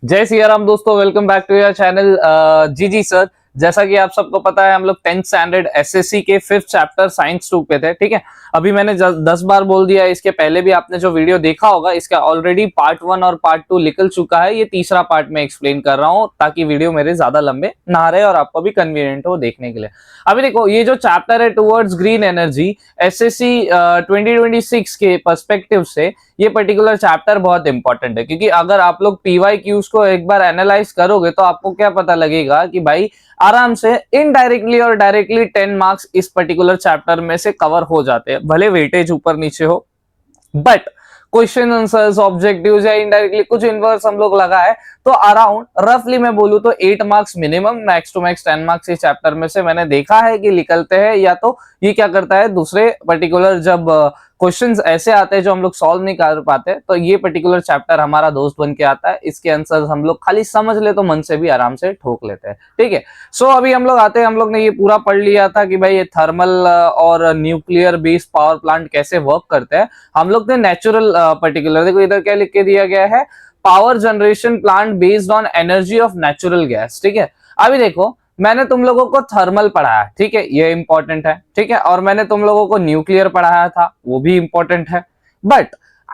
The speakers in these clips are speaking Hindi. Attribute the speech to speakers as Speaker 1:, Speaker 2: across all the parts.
Speaker 1: जय सिया राम दोस्तों, welcome back to your channel. जी सर, जैसा कि आप सबको पता है हम लोग 10th स्टैंडर्ड एसएससी के 5th चैप्टर साइंस 2 पे थे। ठीक है, अभी मैंने 10 बार बोल दिया, इसके पहले भी आपने जो वीडियो देखा होगा इसका ऑलरेडी पार्ट 1 और पार्ट 2 निकल चुका है। ये तीसरा पार्ट में एक्सप्लेन कर रहा हूँ ताकि वीडियो मेरे ज्यादा लंबे ना रहे और आपको भी कन्वीनियंट हो देखने के लिए। अभी देखो, ये जो चैप्टर है टुवर्ड्स ग्रीन एनर्जी, एसएससी 2026 के पर्सपेक्टिव से ये पर्टिकुलर चैप्टर बहुत इंपॉर्टेंट है, क्योंकि अगर आप लोग पीवाईक्यूज को एक बार एनालाइज करोगे तो आपको क्या पता लगेगा कि भाई आराम से इनडायरेक्टली और डायरेक्टली 10 मार्क्स इस पर्टिकुलर चैप्टर में से कवर हो जाते हैं, भले वेटेज ऊपर नीचे हो। बट क्वेश्चन आंसर्स, ऑब्जेक्टिव्स या इनडायरेक्टली कुछ इनवर्स हम लोग लगाए तो अराउंड रफली मैं बोलूं तो 8 marks minimum, max to max 10 marks इस चैप्टर में से मैंने देखा है कि निकलते हैं। या तो ये क्या करता है, दूसरे पर्टिकुलर जब क्वेश्चंस ऐसे आते हैं जो हम लोग सॉल्व नहीं कर पाते तो ये पर्टिकुलर चैप्टर हमारा दोस्त बन के आता है। इसके आंसर्स हम लोग खाली समझ ले तो मन से भी आराम से ठोक लेते हैं। ठीक है, सो अभी हम लोग आते हैं, हम लोग ने ये पूरा पढ़ लिया था कि भाई ये थर्मल और न्यूक्लियर बेस्ड पावर प्लांट कैसे वर्क करते हैं। हम लोग ने नेचुरल पर्टिकुलर, देखो इधर क्या लिख के दिया गया है, power generation plant based on energy of natural gas. ठीक है, अभी देखो मैंने तुम लोगों को थर्मल पढ़ाया, ठीक है, ये इंपॉर्टेंट है। ठीक है, और मैंने तुम लोगों को न्यूक्लियर पढ़ाया था, वो भी इंपॉर्टेंट है। बट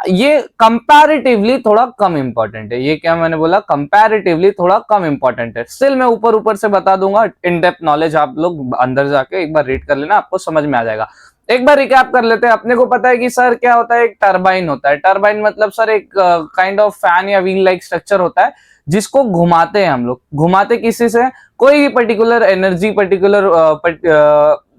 Speaker 1: ये कंपैरेटिवली थोड़ा कम इंपॉर्टेंट है। ये क्या मैंने बोला, कंपैरेटिवली थोड़ा कम इंपॉर्टेंट है। स्टिल मैं ऊपर ऊपर से बता दूंगा, इन डेप्थ नॉलेज आप लोग अंदर जाके एक बार रीड कर लेना, आपको समझ में आ जाएगा। एक बार रिकैप कर लेते हैं। अपने को पता है कि सर क्या होता है, एक टरबाइन होता है। टरबाइन मतलब सर एक काइंड ऑफ फैन या व्हील लाइक स्ट्रक्चर होता है जिसको घुमाते हैं हम लोग। घुमाते किसी से, कोई भी पर्टिकुलर एनर्जी, पर्टिकुलर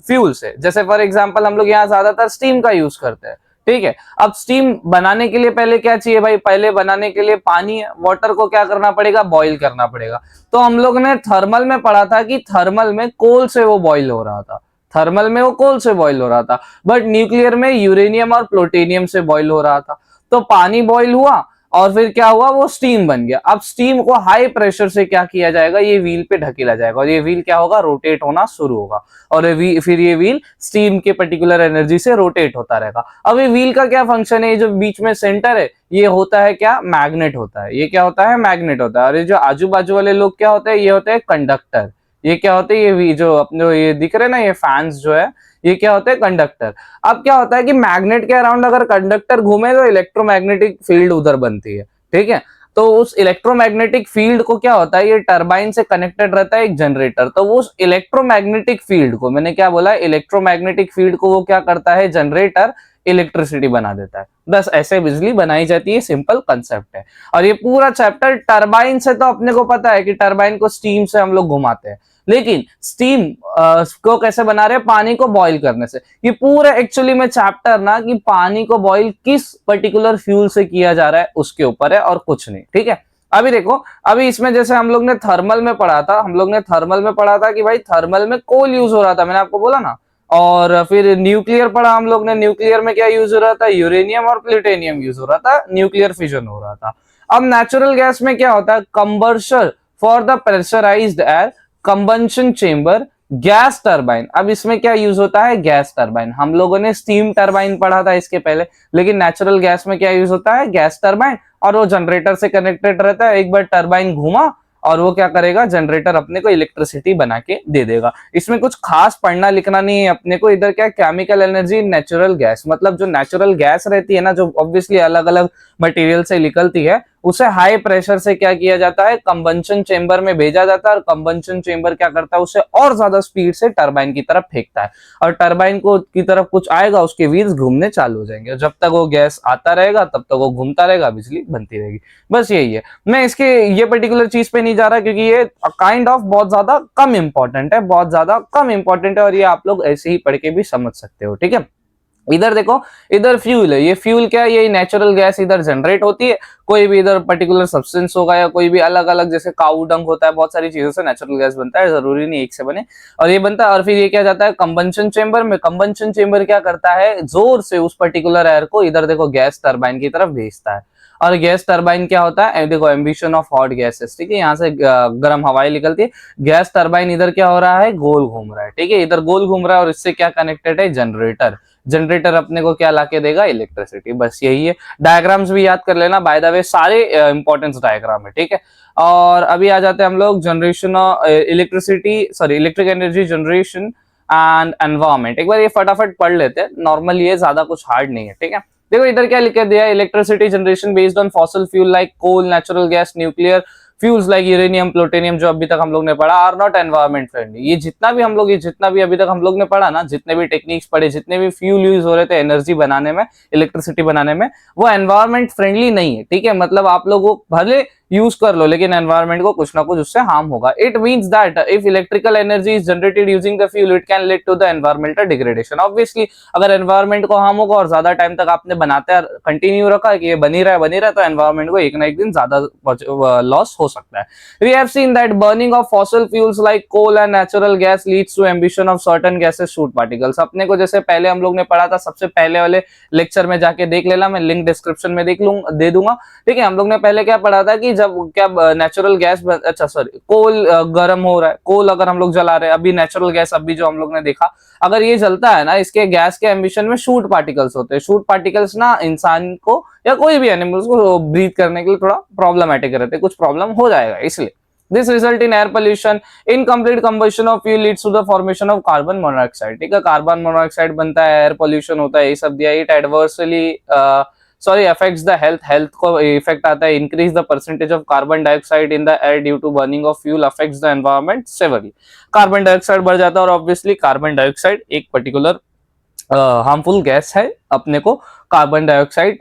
Speaker 1: फ्यूल से। जैसे फॉर एग्जांपल हम लोग यहाँ ज्यादातर स्टीम का यूज करते हैं। ठीक है, अब स्टीम बनाने के लिए पहले क्या चाहिए भाई, पहले बनाने के लिए पानी है, वाटर को क्या करना पड़ेगा, बॉईल करना पड़ेगा। तो हम लोग ने थर्मल में पढ़ा था कि थर्मल में कोल से वो बॉईल हो रहा था, थर्मल में वो कोल से बॉईल हो रहा था। बट न्यूक्लियर में यूरेनियम और प्लूटोनियम से बॉईल हो रहा था। तो पानी बॉईल हुआ और फिर क्या हुआ, वो स्टीम बन गया। अब स्टीम को हाई प्रेशर से क्या किया जाएगा, ये व्हील पे ढकेला जाएगा और ये व्हील क्या होगा, रोटेट होना शुरू होगा। और फिर ये व्हील स्टीम के पर्टिकुलर एनर्जी से रोटेट होता रहेगा। अब ये व्हील का क्या फंक्शन है, ये जो बीच में सेंटर है ये होता है क्या, मैग्नेट होता है। ये क्या होता है, मैग्नेट होता है। और ये जो आजू बाजू वाले लोग क्या होते हैं, ये होते हैं कंडक्टर। ये क्या होते हैं, ये जो अपने ये दिख रहे हैं ना, ये फैंस जो है, ये क्या होते हैं, कंडक्टर। अब क्या होता है कि मैग्नेट के अराउंड अगर कंडक्टर घूमे तो इलेक्ट्रोमैग्नेटिक फील्ड उधर बनती है। ठीक है, तो उस इलेक्ट्रोमैग्नेटिक फील्ड को क्या होता है, ये टरबाइन से कनेक्टेड रहता है एक जनरेटर। तो वो उस इलेक्ट्रोमैग्नेटिक फील्ड को, मैंने क्या बोला, इलेक्ट्रोमैग्नेटिक फील्ड को वो क्या करता है, जनरेटर इलेक्ट्रिसिटी बना देता है। बस ऐसे बिजली बनाई जाती है, सिंपल कंसेप्ट है। और ये पूरा चैप्टर टरबाइन से, तो अपने को पता है कि टरबाइन को स्टीम से हम लोग घुमाते हैं, लेकिन स्टीम को कैसे बना रहे हैं, पानी को बॉईल करने से। ये पूरा एक्चुअली में चैप्टर ना कि पानी को बॉईल किस पर्टिकुलर फ्यूल से किया जा रहा है उसके ऊपर है और कुछ नहीं। ठीक है, अभी देखो, अभी इसमें जैसे हम लोग ने थर्मल में पढ़ा था, हम लोग ने थर्मल में पढ़ा था कि भाई थर्मल में कोल यूज हो रहा था, मैंने आपको बोला ना। और फिर न्यूक्लियर पढ़ा हम लोग ने, न्यूक्लियर में क्या यूज हो रहा था, यूरेनियम और प्लूटोनियम यूज हो रहा था, न्यूक्लियर फिजन हो रहा था। अब नेचुरल गैस में क्या होता है, combustion for the pressurised air, combustion chamber, gas turbine. अब इसमें क्या यूज होता है, गैस टरबाइन। हम लोगों ने स्टीम टरबाइन पढ़ा था इसके पहले, लेकिन नेचुरल गैस में क्या यूज होता है, गैस टरबाइन। और वो जनरेटर से कनेक्टेड रहता है, एक बार टरबाइन घूमा और वो क्या करेगा, जनरेटर अपने को इलेक्ट्रिसिटी बना के दे देगा। इसमें कुछ खास पढ़ना लिखना नहीं है अपने को। इधर क्या, केमिकल एनर्जी नेचुरल गैस, मतलब जो नेचुरल गैस रहती है ना, जो ऑब्वियसली अलग अलग मटेरियल से निकलती है, उसे हाई प्रेशर से क्या किया जाता है, कंबंशन चेंबर में भेजा जाता है। और कंबंशन चेंबर क्या करता है, उसे और ज्यादा स्पीड से टरबाइन की तरफ फेंकता है और टरबाइन को की तरफ कुछ आएगा, उसके व्हील्स घूमने चालू हो जाएंगे। जब तक वो गैस आता रहेगा तब तक वो घूमता रहेगा, बिजली बनती रहेगी। बस यही है। मैं इसके ये पर्टिकुलर चीज पे नहीं जा रहा क्योंकि ये काइंड ऑफ बहुत ज्यादा कम इंपॉर्टेंट है, बहुत ज्यादा कम इंपॉर्टेंट है और ये आप लोग ऐसे ही पढ़ के भी समझ सकते हो। ठीक है, इधर देखो, इधर फ्यूल है। ये फ्यूल क्या है, ये नेचुरल गैस इधर जनरेट होती है। कोई भी इधर पर्टिकुलर सब्सटेंस होगा या कोई भी अलग अलग, जैसे काऊ डंग होता है, बहुत सारी चीजों से नेचुरल गैस बनता है, जरूरी नहीं एक से बने। और ये बनता है और फिर ये क्या जाता है कंबंशन चेंबर में। कंबंशन चेंबर क्या करता है, जोर से उस पर्टिकुलर एयर को इधर देखो गैस टरबाइन की तरफ भेजता है। और गैस टरबाइन क्या होता है, देखो एम्बिशन ऑफ हॉट गैसेस। ठीक है, यहाँ से गर्म हवाएं निकलती है। गैस टरबाइन इधर क्या हो रहा है, गोल घूम रहा है। ठीक है, इधर गोल घूम रहा है और इससे क्या कनेक्टेड है, जनरेटर। जनरेटर अपने को क्या लाके देगा, इलेक्ट्रिसिटी, बस यही है। डायग्राम्स भी याद कर लेना, बाय द वे सारे इंपॉर्टेंस डायग्राम है, ठीक है। और अभी आ जाते हैं हम लोग generation electricity, sorry electric energy generation and environment. एक बार ये फटाफट पढ़ लेते हैं, नॉर्मली ये ज्यादा कुछ हार्ड नहीं है, ठीक है। देखो इधर क्या लिख दिया, electricity generation based on fossil fuel like coal, natural gas, nuclear fuels like uranium, plutonium, जो अभी तक हम लोग ने पढ़ा, आर नॉट एनवायरमेंट फ्रेंडली। ये जितना भी अभी तक हम लोग ने पढ़ा ना, जितने भी टेक्निक्स पढ़े, जितने भी फ्यूल यूज हो रहे थे एनर्जी बनाने में, इलेक्ट्रिसिटी बनाने में, वो एनवायरमेंट फ्रेंडली नहीं है, ठीक है। मतलब आप लोगों भले यूज कर लो, लेकिन एनवायरमेंट को कुछ ना कुछ उससे हार्म होगा। It means that if electrical energy is generated using the fuel, it can lead to the environmental degradation. Obviously अगर एनवायरमेंट को हार्म होगा और ज्यादा टाइम तक आपने बनाते कंटिन्यू रखा कि ये बनी रहा है, तो एनवायरमेंट को एक ना एक दिन ज्यादा लॉस हो सकता है। We have seen that burning of fossil fuels like coal and natural gas leads to emission of certain gases, soot particles। अपने को जैसे पहले हम लोग ने पढ़ा था, सबसे पहले वाले लेक्चर में जाके देख लेना, मैं लिंक डिस्क्रिप्शन में दे दूंगा, ठीक है। हम लोग ने पहले क्या पढ़ा था कि जब क्या नेचुरल गैस, अच्छा सॉरी, कोल गर्म हो रहा है, कोल अगर हम लोग जला रहे हैं, अभी नेचुरल गैस अभी जो हम लोग ने देखा, अगर ये जलता है ना, इसके गैस के एमिशन में शूट पार्टिकल्स होते हैं। शूट पार्टिकल्स ना इंसान को या कोई भी एनिमल्स को ब्रीथ करने के लिए थोड़ा प्रॉब्लमेटिक रहते हैं, कुछ प्रॉब्लम हो जाएगा इसलिए। This result in air pollution, incomplete combustion of fuel leads to the formation of carbon monoxide, ठीक है। कार्बन मोनोऑक्साइड बनता है, एयर पोल्यूशन होता है, ये सब दिया। It adversely affects the health को इफेक्ट आता है। Increase the percentage of carbon dioxide in the air due to burning of fuel affects the environment severely. Carbon dioxide बढ़ जाता है, और ऑब्वियसली कार्बन डाइऑक्साइड एक पर्टिकुलर हार्मफुल गैस है अपने को। कार्बन डाइऑक्साइड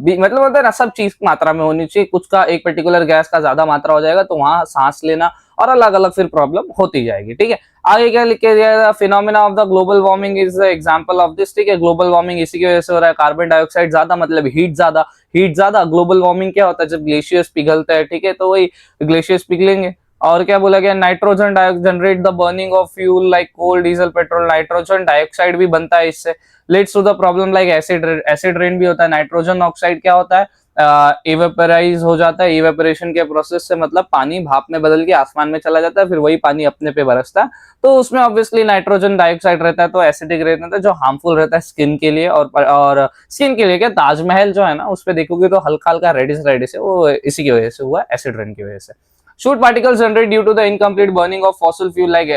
Speaker 1: भी मतलब होता है ना, सब चीज मात्रा में होनी चाहिए। कुछ का एक पर्टिकुलर गैस का ज्यादा मात्रा हो जाएगा तो वहां सांस लेना और अलग अलग फिर प्रॉब्लम होती जाएगी, ठीक है। आगे क्या लिख के दिया, phenomena of the global warming is the example of this, ठीक है। ग्लोबल वार्मिंग इसी की वजह से हो रहा है। कार्बन डाइऑक्साइड ज्यादा मतलब हीट ज्यादा। ग्लोबल वार्मिंग क्या होता है, जब ग्लेशियर्स पिघलते हैं, ठीक है, तो वही ग्लेशियर्स पिघलेंगे। और क्या बोला गया, nitrogen generate the burning of fuel like coal, diesel, petrol. Nitrogen dioxide भी बनता है इससे। Leads to the problem like acid rain भी होता है। नाइट्रोजन ऑक्साइड क्या होता है, इवेपोराइज हो जाता है। इवेपोरेशन के प्रोसेस से मतलब पानी भाप में बदल के आसमान में चला जाता है, फिर वही पानी अपने पे बरसता है, तो उसमें ऑब्वियसली नाइट्रोजन डाइऑक्साइड रहता है, तो एसिडिक रहता है, जो हार्मफुल रहता है स्किन के लिए। और स्किन के लिए क्या, ताजमहल जो है ना, उस पर देखोगे तो हल्का हल्का रेडिश है, वो इसी की वजह से हुआ, एसिड रेन की वजह से। Soot particles generate due to the incomplete burning of fossil fuel like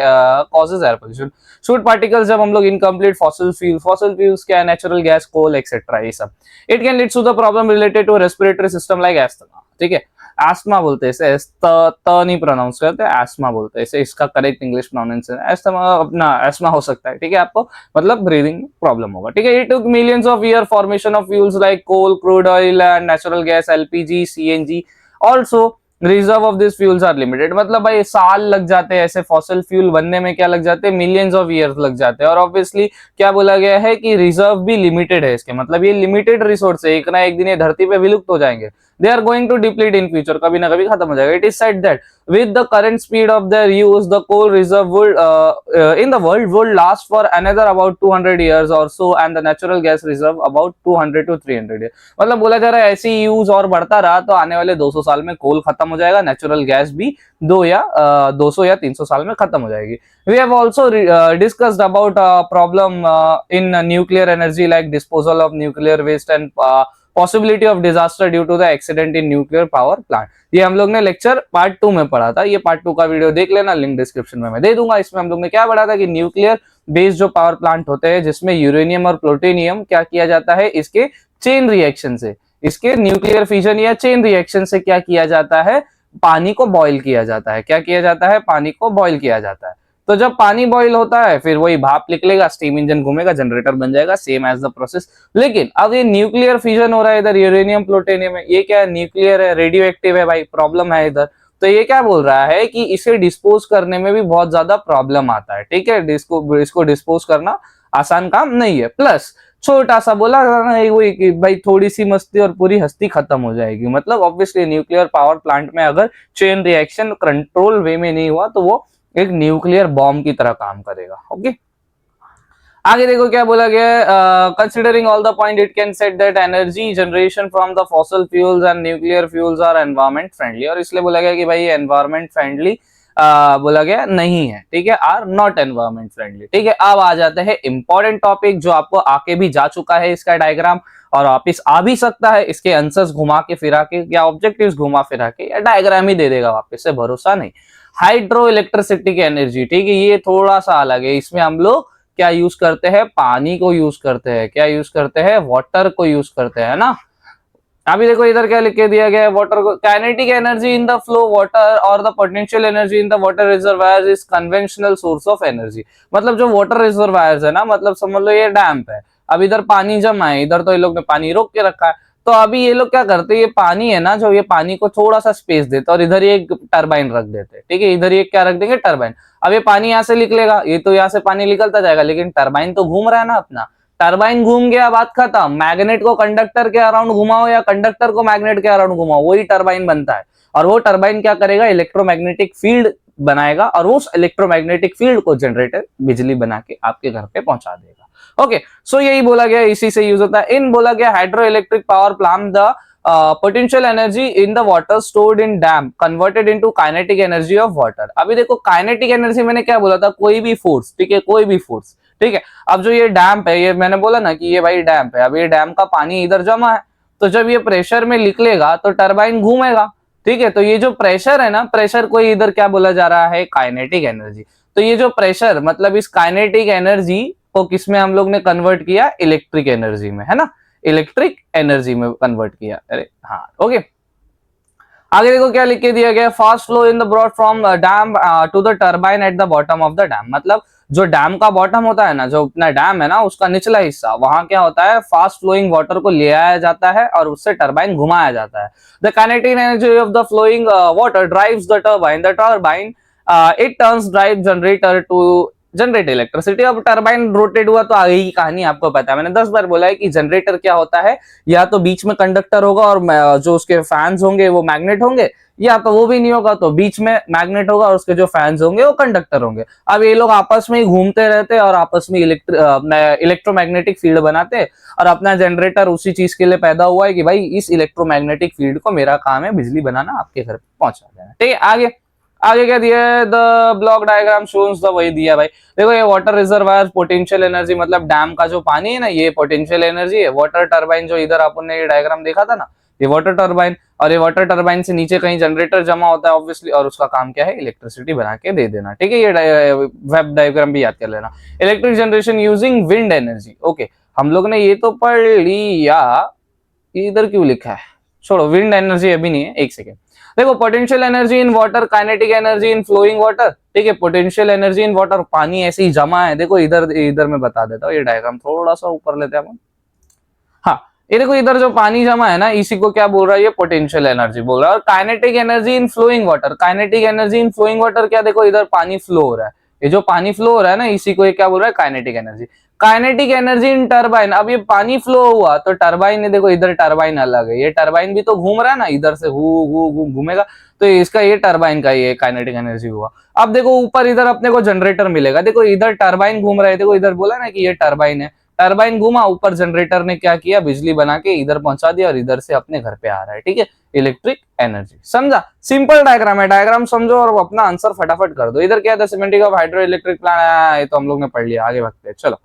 Speaker 1: causes air pollution। Soot particles जब हम लोग incomplete fossil fuels क्या है, natural gas, coal, etc. ये सब। It can lead to the problem related to respiratory system like asthma, ठीक है। एस्मा बोलते हैं इसे, त नहीं प्रोनाउंस करते, एस्मा बोलते हैं इसे, इसका करेक्ट इंग्लिश प्रोनाउंसिएशन एस्मा, अपना एस्मा हो सकता है, ठीक है। आपको मतलब ब्रीदिंग प्रॉब्लम होगा, ठीक है। It took millions of year formation of fuels like coal, crude oil and natural gas, LPG, CNG. Also reserve of this fuels are limited, मतलब भाई साल लग जाते हैं ऐसे फॉसिल फ्यूल बनने में, क्या लग जाते हैं, मिलियंस ऑफ ईयर्स लग जाते हैं। और ऑब्वियसली क्या बोला गया है कि रिजर्व भी लिमिटेड है इसके, मतलब ये लिमिटेड रिसोर्स है, एक ना एक दिन ये धरती पे विलुप्त हो जाएंगे। They are going to deplete in future, कभी ना कभी खत्म हो जाएगा। It is said that with the current speed of their use, the coal reserve would in the world would last for another about 200 years or so, and the natural gas reserve about 200 to 300 years। मतलब बोला जा रहा है ऐसी यूज और बढ़ता रहा तो आने वाले 200 साल में कोल खत्म हो जाएगा, नेचुरल गैस भी 200 या 300 साल में खत्म हो जाएगी। We have also discussed about problem in nuclear energy like disposal of nuclear waste and possibility of disaster due to the accident in nuclear power plant. ये हम लोग ने लेक्चर पार्ट 2 में पढ़ा था, ये पार्ट 2 का वीडियो देख लेना, लिंक डिस्क्रिप्शन में मैं दे दूंगा। इसमें हम लोग ने क्या पढ़ा था कि न्यूक्लियर बेस्ड जो पावर प्लांट होते हैं जिसमें यूरेनियम और प्लूटोनियम क्या किया जाता है, इसके चेन रिएक्शन से, इसके न्यूक्लियर फिजन या चेन रिएक्शन से क्या किया जाता है, पानी को बॉयल किया जाता है। क्या किया जाता है, पानी को बॉयल किया जाता है। तो जब पानी बॉईल होता है फिर वही भाप निकलेगा, स्टीम इंजन घूमेगा, जनरेटर बन जाएगा, सेम एज द प्रोसेस। लेकिन अब ये न्यूक्लियर फिजन हो रहा है इधर यूरेनियम प्लूटोनियम में, ये क्या है, न्यूक्लियर है, रेडियो एक्टिव है भाई, प्रॉब्लम है इधर। तो ये क्या बोल रहा है कि इसे डिस्पोज करने में भी बहुत ज्यादा प्रॉब्लम आता है, ठीक है। इसको डिस्पोज करना आसान काम नहीं है। प्लस छोटा सा बोला वही कि भाई थोड़ी सी मस्ती और पूरी हस्ती खत्म हो जाएगी। मतलब ऑब्वियसली न्यूक्लियर पावर प्लांट में अगर चेन रिएक्शन कंट्रोल वे में नहीं हुआ तो वो एक न्यूक्लियर बॉम्ब की तरह काम करेगा। ओके, आगे देखो क्या बोला गया, considering all the point it can said that energy generation from the fossil fuels and nuclear fuels are environment friendly. और इसलिए बोला गया कि भाई एनवायरमेंट फ्रेंडली बोला गया नहीं है, ठीक है, आर नॉट एनवायरमेंट फ्रेंडली। ठीक है, अब आ जाते हैं इंपॉर्टेंट टॉपिक जो आपको आके भी जा चुका है इसका डायग्राम, और वापिस आ भी सकता है, इसके आंसर्स घुमा के फिरा के या ऑब्जेक्टिव्स घुमा फिरा के या डायग्राम ही दे देगा वापस से, भरोसा नहीं। हाइड्रो इलेक्ट्रिसिटी की एनर्जी, ठीक है, ये थोड़ा सा अलग है, इसमें हम लोग क्या यूज करते हैं, पानी को यूज करते हैं, क्या यूज करते हैं, वाटर को यूज करते हैं ना। अभी देखो इधर क्या लिख के दिया गया है, वाटर को kinetic energy in the flow water और the potential energy in the water reservoirs is conventional source of energy. मतलब जो वाटर रिजर्वायर्स है ना, मतलब समझ लो ये डैम्प है, अब इधर पानी जमा है, इधर तो ये लोग ने पानी रोक के रखा है, तो अभी ये लोग क्या करते हैं, ये पानी है ना, जो ये पानी को थोड़ा सा स्पेस देते और इधर ये एक टरबाइन रख देते हैं, ठीक है, इधर ये क्या रख देंगे, टरबाइन। अब ये पानी यहाँ से निकलेगा, ये तो यहाँ से पानी निकलता जाएगा, लेकिन टरबाइन तो घूम रहा है ना अपना, टरबाइन घूम गया, बात खत्म। मैग्नेट को कंडक्टर के अराउंड घुमाओ या कंडक्टर को मैग्नेट के अराउंड घुमाओ, वही टरबाइन बनता है। और वो टरबाइन क्या करेगा, इलेक्ट्रोमैग्नेटिक फील्ड बनाएगा और उस इलेक्ट्रोमैग्नेटिक फील्ड को जनरेटर बिजली बना के आपके घर पे पहुंचा देगा। ओके, सो यही बोला गया, इसी से यूज होता है। इन बोला गया hydro electric power plant the potential energy in the water stored in dam converted into kinetic energy of water. अभी देखो काइनेटिक एनर्जी मैंने क्या बोला था, कोई भी फोर्स, ठीक है, कोई भी फोर्स, ठीक है। अब जो ये डैम्प है, ये मैंने बोला ना कि ये भाई डैम्प है, अब ये डैम का पानी इधर जमा है, तो जब ये प्रेशर में निकलेगा तो टरबाइन घूमेगा, ठीक है। तो ये जो प्रेशर है ना, प्रेशर को इधर क्या बोला जा रहा है, काइनेटिक एनर्जी। तो ये जो प्रेशर, मतलब इस काइनेटिक एनर्जी को किसमें हम लोग ने कन्वर्ट किया, इलेक्ट्रिक एनर्जी में, है ना, इलेक्ट्रिक एनर्जी में कन्वर्ट किया। अरे हाँ, ओके। आगे देखो क्या लिख के दिया गया, fast flow in the broad from dam to the turbine at the bottom of the dam. मतलब जो डैम का बॉटम होता है ना, जो अपना डैम है ना, उसका निचला हिस्सा, वहां क्या होता है, फास्ट फ्लोइंग वाटर को ले आया जाता है और उससे टरबाइन घुमाया जाता है। The kinetic energy of the flowing water drives the turbine it turns drive generator to generate electricity. अब टरबाइन रोटेट हुआ तो आगे की कहानी आपको पता है, मैंने 10 बार बोला है कि जनरेटर क्या होता है, या तो बीच में कंडक्टर होगा और जो उसके फैंस होंगे वो मैग्नेट होंगे, या तो वो भी नहीं होगा तो बीच में मैग्नेट होगा और उसके जो फैंस होंगे वो कंडक्टर होंगे। अब ये लोग आपस में ही घूमते रहते और आपस में इलेक्ट्रोमैग्नेटिक फील्ड बनाते, और अपना जनरेटर उसी चीज के लिए पैदा हुआ है कि भाई इस इलेक्ट्रोमैग्नेटिक फील्ड को मेरा काम है बिजली बनाना, आपके घर पे पहुंचा देना, ठीक है। आगे आगे क्या दिया है, the block diagram shows the, वही दिया भाई। देखो ये वाटर रिजर्वायर पोटेंशियल एनर्जी, मतलब डैम का जो पानी है ना, ये पोटेंशियल एनर्जी है। वाटर टरबाइन जो इधर अपन ने ये डायग्राम देखा था ना, ये वाटर टरबाइन, और ये वाटर टरबाइन से नीचे कहीं जनरेटर जमा होता है ऑब्वियसली, और उसका काम क्या है, इलेक्ट्रिसिटी बना के दे देना, ठीक है। ये वेब डायग्राम भी याद कर लेना। Electric generation using wind energy, okay, हम लोग ने ये तो पढ़ लिया, इधर क्यों लिखा है, छोड़ो, विंड एनर्जी अभी नहीं है, एक सेकेंड। देखो potential energy in water, kinetic energy in flowing water, ठीक है। पोटेंशियल एनर्जी इन वाटर, पानी ऐसे ही जमा है, देखो इधर इधर मैं बता देता हूँ, ये डायग्राम थोड़ा सा ऊपर लेते हैं हम। हाँ, ये देखो इधर जो पानी जमा है ना, इसी को क्या बोल रहा है, ये पोटेंशियल एनर्जी बोल रहा है। और kinetic energy in flowing water, kinetic energy in flowing water क्या, देखो इधर पानी फ्लो हो रहा है, ये जो पानी फ्लो हो रहा है ना, इसी को ये क्या बोल रहा है, काइनेटिक एनर्जी। काइनेटिक एनर्जी इन टरबाइन, अब ये पानी फ्लो हुआ तो टरबाइन है, देखो इधर टरबाइन अलग है, ये टरबाइन भी तो घूम रहा है ना, इधर से घूमेगा, तो इसका ये टरबाइन का ये काइनेटिक एनर्जी हुआ। अब देखो ऊपर इधर अपने को जनरेटर मिलेगा, देखो इधर टरबाइन घूम रहा है, देखो इधर बोला ना कि ये टरबाइन है, टरबाइन घूमा, ऊपर जनरेटर ने क्या किया, बिजली बना के इधर पहुंचा दिया और इधर से अपने घर पे आ रहा है, ठीक है, इलेक्ट्रिक एनर्जी। समझा, सिंपल डायग्राम है, डायग्राम समझो और अपना आंसर फटाफट कर दो। इधर क्या था, semantic of hydro electric plant, ये तो हम लोग ने पढ़ लिया, आगे बढ़ते हैं, चलो।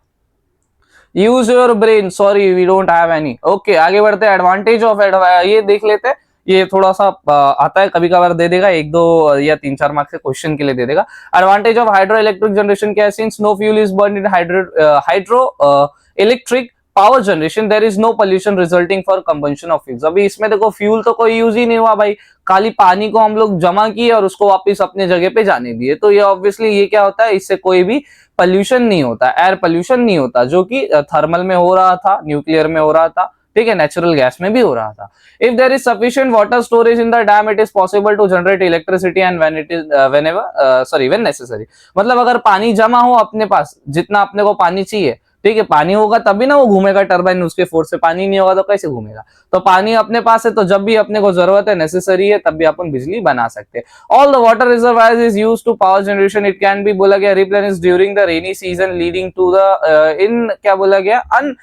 Speaker 1: Use your brain, sorry we don't have any. Okay, आगे बढ़ते हैं। एडवांटेज ऑफ ये देख लेते हैं, ये थोड़ा सा आता है कभी कभार, दे देगा 1-2 या 3-4 मार्क्स के क्वेश्चन के लिए दे देगा। Advantage of hydroelectric generation क्या है, since no fuel is burn in hydroelectric power generation there is no pollution resulting for combustion of fuels. अभी इसमें देखो फ्यूल तो कोई यूज ही नहीं हुआ भाई, खाली पानी को हम लोग जमा किए और उसको वापस अपने जगह पे जाने दिए, तो ये ऑब्वियसली ये क्या होता है, इससे कोई भी पोल्यूशन नहीं होता, एयर पोल्यूशन नहीं होता, जो कि थर्मल में हो रहा था, न्यूक्लियर में हो रहा था, ठीक है, नेचुरल गैस में भी हो रहा था। If there is sufficient water storage in the dam it is possible to generate electricity and when necessary. मतलब अगर पानी जमा हो अपने पास, जितना अपने को पानी चाहिए, ठीक है, पानी होगा तभी ना वो घूमेगा टरबाइन उसके फोर्स से, पानी नहीं होगा तो कैसे घूमेगा। तो पानी अपने पास है तो जब भी अपने को जरूरत है, नेसेसरी है, तब भी अपन बिजली बना सकते हैं। All the water reservoirs is used to power generation, it can be बोला गया replenish during the rainy season leading to the in क्या बोला गया अन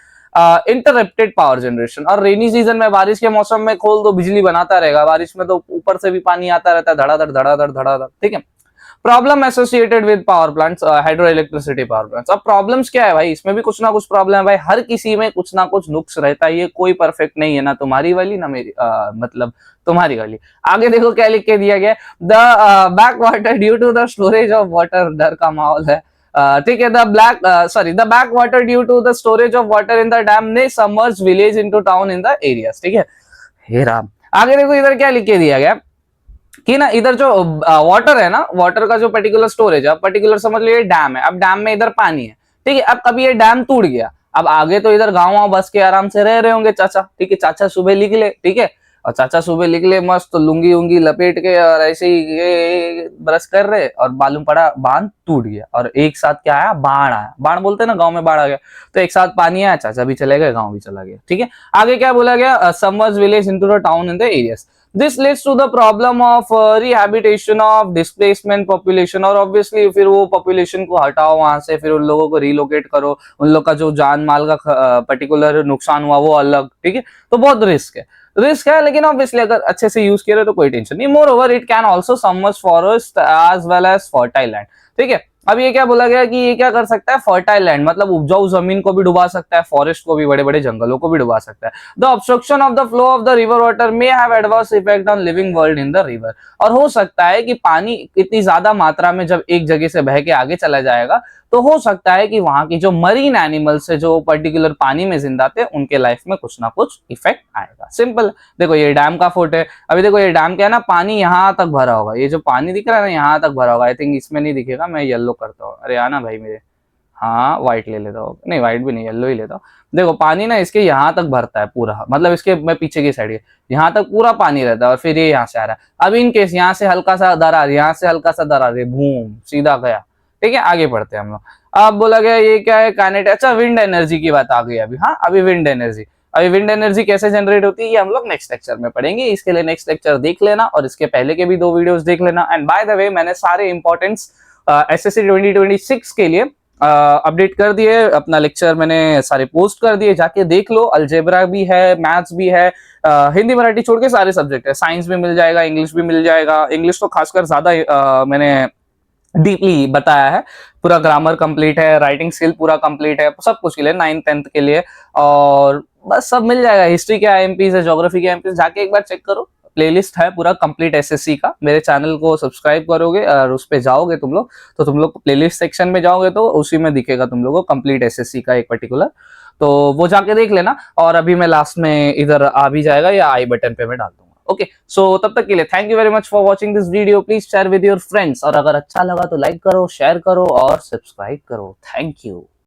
Speaker 1: इंटरप्टेड पावर जनरेशन। और रेनी सीजन में, बारिश के मौसम में खोल दो, बिजली बनाता रहेगा, बारिश में तो ऊपर से भी पानी आता रहता है, धड़ाधड़ धड़ाधड़ धड़ाधड़, ठीक है। Problem associated with power plants, hydro electricity power plants. अब प्रॉब्लम्स क्या है भाई, इसमें भी कुछ ना कुछ प्रॉब्लम है भाई, हर किसी में कुछ ना कुछ नुक्स रहता है, ये कोई परफेक्ट नहीं है, ना तुम्हारी वाली ना मेरी, मतलब तुम्हारी वाली। आगे देखो क्या लिख के दिया गया, the back water due to the storage of water, डर का माहौल है, ठीक है। The back water due to the storage of water in the dam ने submerge village into town in the areas, ठीक है। हे राम, आगे देखो इधर क्या लिख के दिया गया कि ना, इधर जो वाटर है ना, वाटर का जो पर्टिकुलर स्टोरेज है, पर्टिकुलर समझ लो ये डैम है, अब डैम में इधर पानी है, ठीक है। अब कभी ये डैम टूट गया, अब आगे तो इधर गाँव बस के आराम से रह रहे होंगे चाचा, ठीक है। चाचा सुबह निकले, ठीक है, और चाचा सुबह निकले मस्त लुंगी उंगी लपेट के और ऐसे ही ब्रश कर रहे, और मालूम पड़ा बांध टूट गया, और एक साथ क्या आया, बाढ़ आया। बाढ़ बोलते हैं ना, गांव में बाढ़ आ गया, तो एक साथ पानी आया, चाचा भी चले गए, गांव भी चला गया, ठीक है। आगे क्या बोला गया, submerge village into the town in the areas. This leads to the problem of rehabilitation of displacement population, और obviously फिर वो population को हटाओ वहां से, फिर उन लोगों को relocate करो, उन लोग का जो जान माल का पर्टिकुलर नुकसान हुआ वो अलग, ठीक है। तो बहुत रिस्क है, लेकिन ऑब्वियसली अगर अच्छे से यूज किया तो कोई टेंशन नहीं। Moreover it can also submerge forest as well as fertile land, ठीक है। अब ये क्या बोला गया कि ये क्या कर सकता है, फर्टाइल लैंड मतलब उपजाऊ जमीन को भी डुबा सकता है, फॉरेस्ट को भी, बड़े बड़े जंगलों को भी डुबा सकता है। The obstruction of the flow of the river water may have adverse effect on living world in the river, और हो सकता है कि पानी इतनी ज्यादा मात्रा में जब एक जगह से बह के आगे चला जाएगा, तो हो सकता है कि वहां की जो मरीन एनिमल्स है, जो पर्टिकुलर पानी में जिंदा थे, उनके लाइफ में कुछ ना कुछ इफेक्ट आएगा। सिंपल। देखो ये डैम का फोटो है, अभी देखो ये डैम क्या है ना, पानी यहाँ तक भरा होगा, ये जो पानी दिख रहा है ना यहाँ तक भरा होगा, आई थिंक इसमें नहीं दिखेगा, मैं येलो करता हूँ, अरे आना भाई मेरे, हाँ व्हाइट ले लेता हूँ, नहीं व्हाइट भी नहीं, येलो ही लेता हूँ। देखो पानी ना इसके यहाँ तक भरता है पूरा, मतलब इसके मैं पीछे की साइड यहाँ तक पूरा पानी रहता है, और फिर ये यहाँ से आ रहा है। अब इन केस यहाँ से हल्का सा दरार, यहाँ से हल्का सा दरार, बूम सीधा गया, ठीक है। आगे बढ़ते हैं हम लोग। अब बोला गया ये क्या है, काइनेटिक, अच्छा विंड एनर्जी की बात आ गई अभी, हाँ अभी विंड एनर्जी, अभी विंड एनर्जी कैसे जनरेट होती है ये हम लोग नेक्स्ट लेक्चर में पढ़ेंगे, इसके लिए नेक्स्ट लेक्चर देख लेना, और इसके पहले के भी 2 वीडियोस देख लेना। एंड बाय द वे मैंने सारे इंपॉर्टेंट्स एसएससी 2026 के लिए अपडेट कर दिए, अपना लेक्चर मैंने सारे पोस्ट कर दिए, जाके देख लो। अलजेब्रा भी है, मैथ्स भी है, हिंदी मराठी छोड़ के सारे सब्जेक्ट है, साइंस भी मिल जाएगा, इंग्लिश भी मिल जाएगा। इंग्लिश तो खासकर ज्यादा मैंने डीपली बताया है, पूरा ग्रामर कंप्लीट है, राइटिंग स्किल पूरा कंप्लीट है, सब कुछ के लिए 9th 10th के लिए, और बस सब मिल जाएगा। हिस्ट्री के आईएमपीज है, ज्योग्राफी के आईएमपीज, जाके एक बार चेक करो, प्लेलिस्ट है पूरा कंप्लीट एसएससी का। मेरे चैनल को सब्सक्राइब करोगे और उस पे जाओगे तुम लोग, तो तुम लोग प्लेलिस्ट सेक्शन में जाओगे तो उसी में दिखेगा तुम लोगों को कंप्लीट एसएससी का एक पर्टिकुलर, तो वो जाके देख लेना। और अभी मैं लास्ट में इधर आ भी जाएगा या आई बटन पे मैं डाल दूंगा। ओके, सो तब तक के लिए thank you very much for watching this video. Please share with your friends, और अगर अच्छा लगा तो लाइक करो, शेयर करो और सब्सक्राइब करो। Thank you.